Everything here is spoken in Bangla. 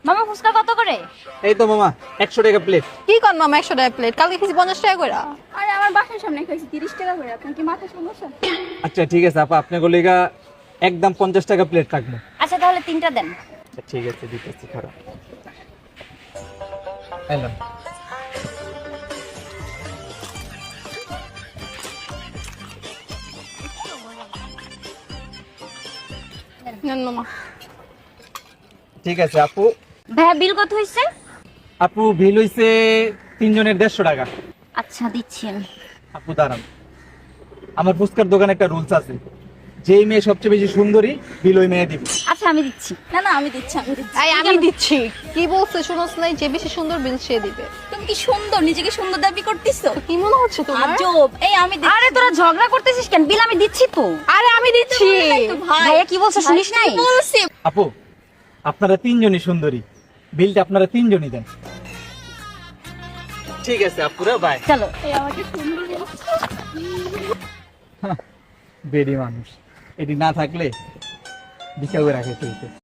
মামা ফুচকা কত করে? এই তো মামা 100 টাকা প্লেট। কি কর মামা 100 টাকা প্লেট? কালকে খেয়েছি 50 টাকা করে। আরে আমার বাসার সামনে খাইছি 30 টাকা করে। আপনার কি মাথা সমস্যা? আচ্ছা ঠিক আছে আপা, আপনার গলিগা একদম 50 টাকা প্লেট রাখবো। আচ্ছা তাহলে 3টা দেন। আচ্ছা ঠিক আছে দিতেছি, খারাপ এলাম। নেন মামা। ঠিক আছে আপু। ভাইয়া বিল কত হইছে? আপু বিল হইছে 3 জনের 150 টাকা। আচ্ছা দিচ্ছি আমি। আপু দাঁড়ান, আমার ফুচকার দোকানে একটা রুলস আছে, যেই মেয়ে সবচেয়ে বেশি সুন্দরী বিল ওই মেয়ে দিবে। আচ্ছা আমি দিচ্ছি। না না আমি দিচ্ছি। এই আমি দিচ্ছি। কি বলছে শুনোস নাই? যে বেশি সুন্দর বিল সে দিবে। তুমি কি সুন্দর, নিজেকে সুন্দর দাবি করতেছো? কি মনে হচ্ছে তোমার? আজব। এই আমি দিচ্ছি। আরে তোরা ঝগড়া করতেছিস কেন? বিল আমি দিচ্ছি তো। আরে আমি দিচ্ছি। ভাইয়া কি বলছে শুনিস নাই? বলছি। আপু আপনারা 3 জনই সুন্দরী, বিলটা আপনারা 3 জনই দেন। ঠিক আছে আপুরা, বাই। চলো। এই আমাকে সুন্দর বলছো। বেডি মানুষ, এটি না থাকলে বিকালে রাখে চলতে।